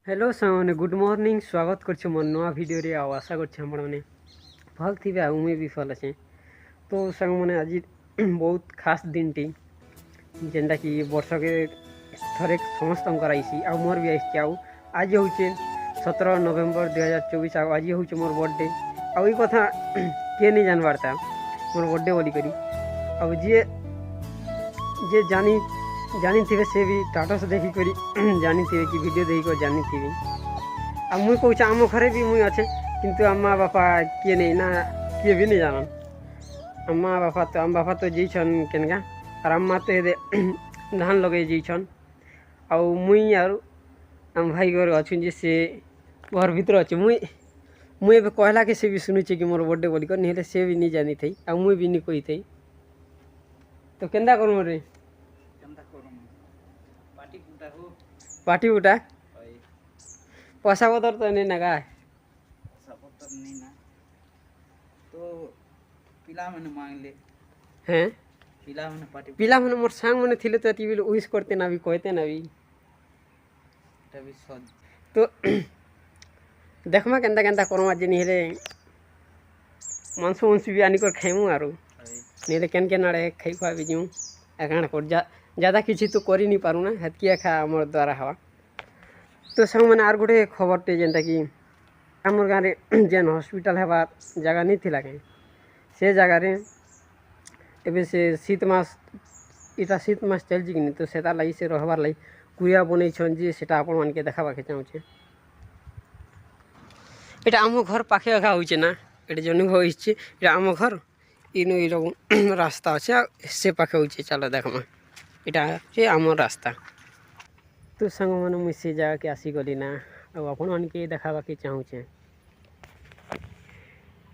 Hello सामने good morning स्वागत कर मोर नुआ वीडियो रे आशा कर मैंने भल थी मुझे भी भल अच्छे। तो सांग मैंने आज बहुत खास दिन टी जेनटा कि वर्ष के थरे समस्त आई आ मोर भी आई आज हूँ 17 नवेम्बर 2024 आज हूँ मोर बर्थडे आई कथा किए नहीं जानवार था मोर बर्थडे बोली करी आ जे जानी जानी थे से भी स्टाटस देखिक जानी थे कि वीडियो देखिक जानी थी आ मुई कहूँ आम घरे भी मुई अच्छे किंतु अम्मा बापा किए नहीं ना किए भी नहीं जानन अम्मा बापा तो जीछन केनगा और अम्मा तो ये धान लगे जीछन आ मुई आर आम भाई घर अच्छे जे से घर भीतर अच्छे मुई मुई कहला के से भी शुणुचे कि मोर बर्थडे बोलिक नहीं से भी नहीं जानी थी आ मुई भी नहीं कही थी तो केन्दा करूँ रे पार्टी उठा पैसा पतर तो नहीं नगा तो पिला मैंने मांग ले हैं पिला मैंने मोर सांग मैंने थिले तो टीवी विश करते ना भी कहते ना भी तो देखमा केन्ता केन्ता करमा जे नहीं रे मांस उंस भी आनी कर खाइमु आरो नहीं रे केन केन आड़े खाई खुआ भी जीऊँ एकाण कर ज़्यादा किसी तो कर नहीं पारू ना हेतकिया खा आमर द्वारा हवा तो संग मैंने आर गोटे खबरटे जेनटा कि आमर गाँव में जेन हॉस्पिटल हेबार जगह नहीं थिला कहीं से जगार एवं से शीत मास इटा शीत मास चलछि कि तो से लगी से रहबार लगी कुया बन जे से आपण मान के देखाबाके चाहूँचे এটা आम घर पाखे एका होचे ना ये जन होइछे এটা आम घर इनु एरकम रास्ता अच्छे से पाखे होचे चलो देखमा এটা হচ্ছে आम रास्ता तो संग मैंने मुझे से जगह के आसीगली ना आपण मान के देखाबाके चाहूँचे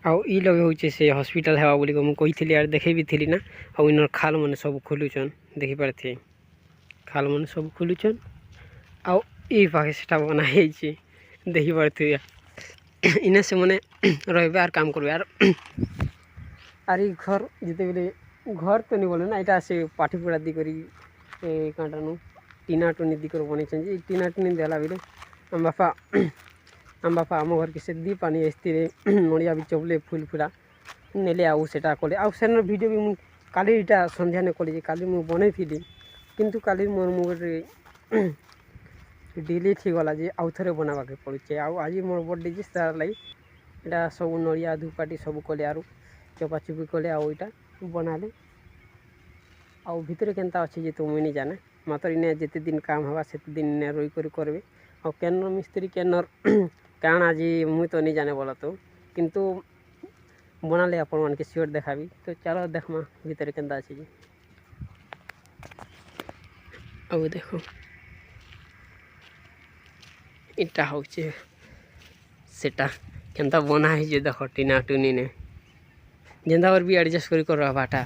आउ ई लगे होचे से हॉस्पिटल हेबा बोली मुझे कही यार देखे भी थी ना आउ इनर खाल मैंने सब खोलुचन देखी पारे खाल मैंने सब खोलुचन आउ ई पाखे से बनाई देखी पारे इना से मैंने रही आर काम कर आर घर जिते बेले घर तो नहीं बोले ना यहाँ से पाठी पुड़ा दी करी कांटानु टीना टुनी दी कर बन टीना टुनी देला बेले आम बापा आम घर के से दी पानी एस्ती नड़िया भी चबले फुल फुला नेले आउ सेटा कले आउ सेन वीडियो भी मुझे काली इटा संध्या ने कली काली मुझे बनई थी किंतु काली मोर मोबाइल डिलीट हो गला जे आउ थे बनावाके पड़े आज मोर बर्थडे जे तार लगी यहाँ सब नड़िया धूपाटी सब कले आर चपाचुपी कले आईटा बनाले आउ भितर केनता अच्छे जे तो मुई नहीं जाने मात्र इन्हें जिते दिन काम हवा से दिन इन्हें रही कर करबे और केनर मिस्त्री केनर काण आज मुई तो नहीं जाने बोला तो किंतु बनाले आपण मान के सियोर देखाबी तो चलो देखमा भितर केनता अच्छे जी अब देखो इटा होचे सेटा केनता बना है जे देखो टीना टुनी ने जेंदा और भी एडजस्ट कर रहबाटा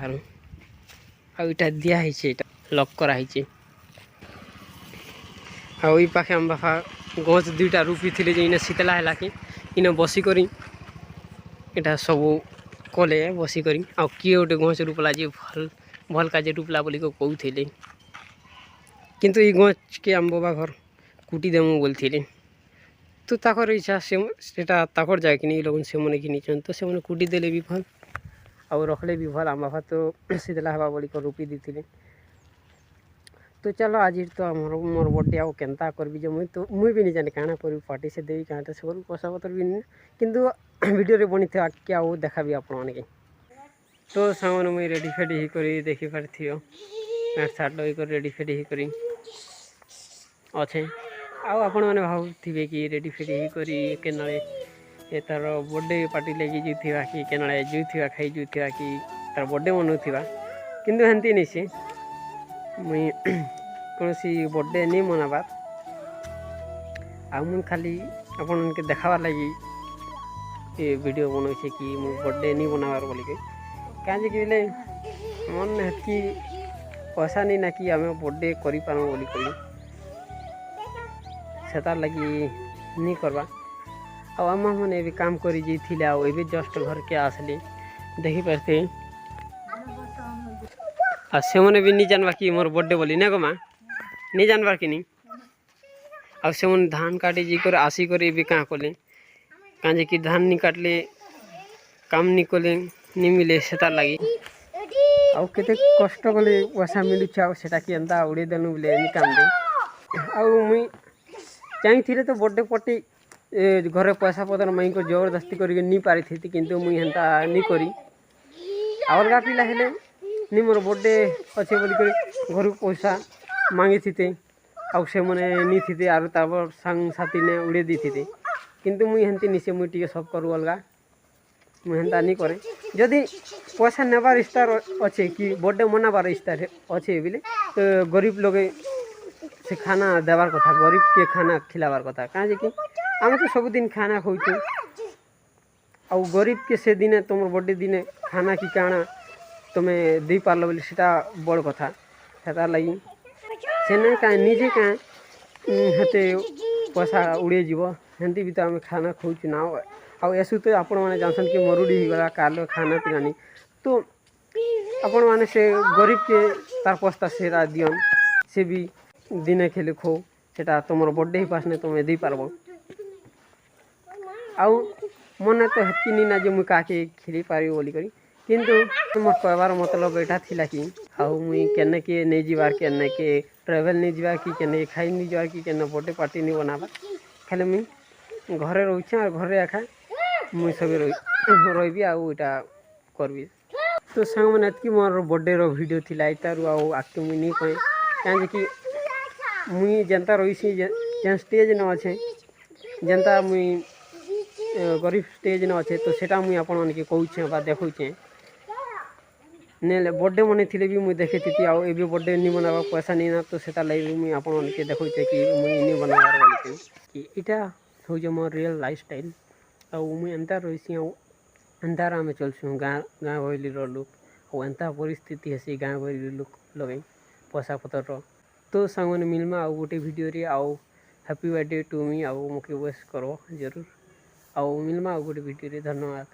आउ इटा दिया है लक कराई आई पाखे आम बापा गच दुईटा रूपी थी इने शीतला है कि इने बसिक इटा सब कले बसिक आ किए गोटे गच रूपला जी भल भल का रूपला बोली कहते किंतु ये गच के आम बाबा घर कुटी देमु बोलते तो ताकर इच्छा से ताकर जाए कि लोग से मैंने घिनीचन तो से कुटी देले भी भल आउ रखले भी भल आम बापा तो शीतला हवा बोली रूपी दी तो चलो आज तो मोर बर्थडे आउ केनता करबी जो मुई भी नहीं जाने काना कर पार्टी से देवी काना से करूँ पैसा पतर भी नहीं किंतु वीडियो रे बनी थे आगे आउ देखा भी आपण माने तो सामान मुई रेडी फेडी ही करी देखी पारथियो पैंट सार्ट लगे कर रेडी फेडी ही करी अच्छे आउ आपण माने भावुथिबे कि रेडी फेडी ही करी केनाले ए तार बर्थडे पार्टी लगी जुथिबा कि केनाले जुथिबा खाई जुथिबा कि तार बर्थडे मनाउथिबा किंतु हेंती नहीं से मुई कौन सी बर्थडे नहीं मनाबार आ मुझे खाली अपन के देखाबार लगी ये वीडियो बनाऊे कि मुझे बर्थडे नहीं बनाबार बोल के कहीं बोले मन हेतकी पैसा नहीं ना कि आम बर्थडे कर बोली से लगी नहीं करवा आम मैंने भी काम कर जस्ट घर के आसली देखी पारे आ से मैंने भी नहीं जानवा कि मोर बर्थडे बोली ना गो माँ नहीं जानवार कि नहीं ଆଉ ସେମାନେ ଧାନ କାଟି ଯାଇକରି ଆସିକରି ଏବେ କାଁ କଲେ କାଁ କି ଧାନ ନି କାଟଲେ କାମ ନି କଲେ ନି ମିଲେ ସେତାର ଲାଗି ଆଉ କେତେ କଷ୍ଟ କଲେ ପଇସା ମିଲୁଛି ଆଉ ସେଟାକି ଏନ୍ତା ଉଡ଼େଇ ଦେଲୁ ବୋଲେ ଏନି କାମରେ ଆଉ ମୁଇଁ ଚାହିଁଥିଲେ ତ ବର୍ଥଡ଼େ ପାର୍ଟି ଘରେ ପଇସା ପତ୍ର ମାଇଁକୁ ଜବରଦସ୍ତି କରିକି ନି ପାରିଥିତି କିନ୍ତୁ ମୁଇଁ ହେନ୍ତା ନି କରି ଅଲଗା ପିଲା ହେଲେ ନି ମୋର ବର୍ଥଡ଼େ ଅଛେ ବୋଲିକରି ଘରକୁ ପଇସା ମାଗିଥିତେ ଆଉ ସେମାନେ ନିଥିତେ ଆରୁ ତାପରେ ସାଙ୍ଗସାଥିନେ ଉଡ଼େଇ ଦେଇଥିତେ କିନ୍ତୁ ମୁଇଁ ହେନ୍ତି ନିଶେ ମୁଇଁ ଟିକେ ସବ୍ କରୁ ଅଲଗା ମୁଇଁ ହେନ୍ତା ନି करे ଯଦି ପଇସା ନେବାର ଇସ୍ତାର ଅଛେ କି ବର୍ଥଡ଼େ ମନାବାର ଇସ୍ତାର ଅଛେ ବୋଲେ ଗରିବ ଲୋକେ ସେ ଖାନା ଦେବାର କଥା ଗରିବକେ ଖାନା ଖିଲାବାର କଥା କାଁजे କି ଆମେ ତ ସବୁଦିନ ଖାନା ଖାଉଛୁ ଆଉ ଗରିବକେ ସେ ଦିନେ ତୁମର ବର୍ଥଡ଼େ ଦିନେ ଖାନା କି କାଣା ତୁମେ ଦେଇପାରିଲ ବୋଲି ସେଟା ବଡ଼ କଥା ସେତାର ଲାଗି ସେନେ କାଁ ନିଜେ କାଁ ହେତେ ପଇସା ଉଡ଼େଇ ଯିବ ହେନ୍ତି ବି ତ ଆମେ ଖାନା ଖାଉଛୁ ନା ଆଉ ଏସୁ ତ ଆପଣମାନେ ଜାଣିଛନ୍ କି ମରୁଡ଼ି ହେଇଗଲା କାହାର ଖାନା ପିନା ତ ଆପଣମାନେ ସେ ଗରିବକେ ତାର ପସ୍ତା ସେଟା ଦିଅନ୍ ସେ ବି ଦିନେ ଖେଲେ ଖୋ ସେଟା ତୁମର ବର୍ଥଡ଼େ ହେଇପାସନେ ତୁମେ ଦେଇପାରବ ଆଉ ମନେ ତ ହେତ୍କି ନି ନା ଯେ ମୁଇଁ କାହାକେ ଖେଳି ପାରିବି ବୋଲିକରି କିନ୍ତୁ ମୋର କହିବାର ମତଲବ ଏଇଟା ଥିଲା କି ଆଉ ମୁଇଁ କେନେକେ ନେଇଯିବାର କେନେକେ ଟ୍ରାଭେଲ୍ ନେଇଯିବାର କି କେନେକେ ଖାଇ ନେଇଯିବାର କି କେନେ ବର୍ଥଡ଼େ ପାର୍ଟି ନେଇ ବନାବାର ଖାଲି ମୁଇଁ ଘରେ ରହୁଛେ ଆଉ ଘରେ ଏକା ମୁଇଁ ସବୁ ରହିବି ଆଉ ଏଇଟା করবি তো সাংମାନେ ଏତ୍କି ମୋର ବର୍ଥଡ଼େର ଭିଡ଼ିଓ ଥିଲା ଏଇଟାରୁ ଆଉ ଆଗ୍କେ ମୁଇଁ ନେଇ କହେ କାଁजे କି ମୁଇଁ ଯେନ୍ତା ରହିସି ଯେନ୍ ଷ୍ଟେଜ୍ନେ ଅଛେ ଯେନ୍ତା ମୁଇଁ ଗରିବ ଷ୍ଟେଜ୍ନେ ଅଛେ ତ ସେଟା ମୁଇଁ ଆପଣମାନକେ କହୁଛେଁ ବା ଦେଖଉଛେଁ ନେଲେ ବର୍ଥଡ଼େ ମନେଇଥିଲେ ବି ମୁଇଁ ଦେଖେଇଥିତି ଆଉ ଏବେ ବର୍ଥଡ଼େ ନି ବନାବା ପଇସା ନେଇନା ତ ସେଟା ଲାଗି ବି ମୁଇଁ ଆପଣମାନକେ ଦେଖଉଛେ କି ମୁଇଁ ନି ବନାବାର ବୋଲିକି କି ଇଟା ହଉଛେ ମୋର ରିଅଲ୍ ଲାଇଫ୍ ଷ୍ଟାଇଲ୍ ଆଉ ମୁଇଁ ଏନ୍ତା ରହିସି ଆଉ ଏନ୍ତାର ଆମେ ଚଲସୁଁ ଗାଁ ଗହଳିର ଲୋକ ଆଉ ଏନ୍ତା ପରିସ୍ଥିତି ହେସି ଗାଁ ଗହଳିର ଲୋକ ଲଗେଇ ପଇସା ପତ୍ରର ତ ସାଙ୍ଗମାନେ ମିଲ୍ମା ଆଉ ଗୋଟେ ଭିଡ଼ିଓରେ ଆଉ ହ୍ୟାପି ବାର୍ଥଡ଼େ ଟୁ ମି ଆଉ ମୋତେ ୱେସ୍ କର ଜରୁର ଆଉ ମିଲ୍ମା ଆଉ ଗୋଟେ ଭିଡ଼ିଓରେ ଧନ୍ୟବାଦ।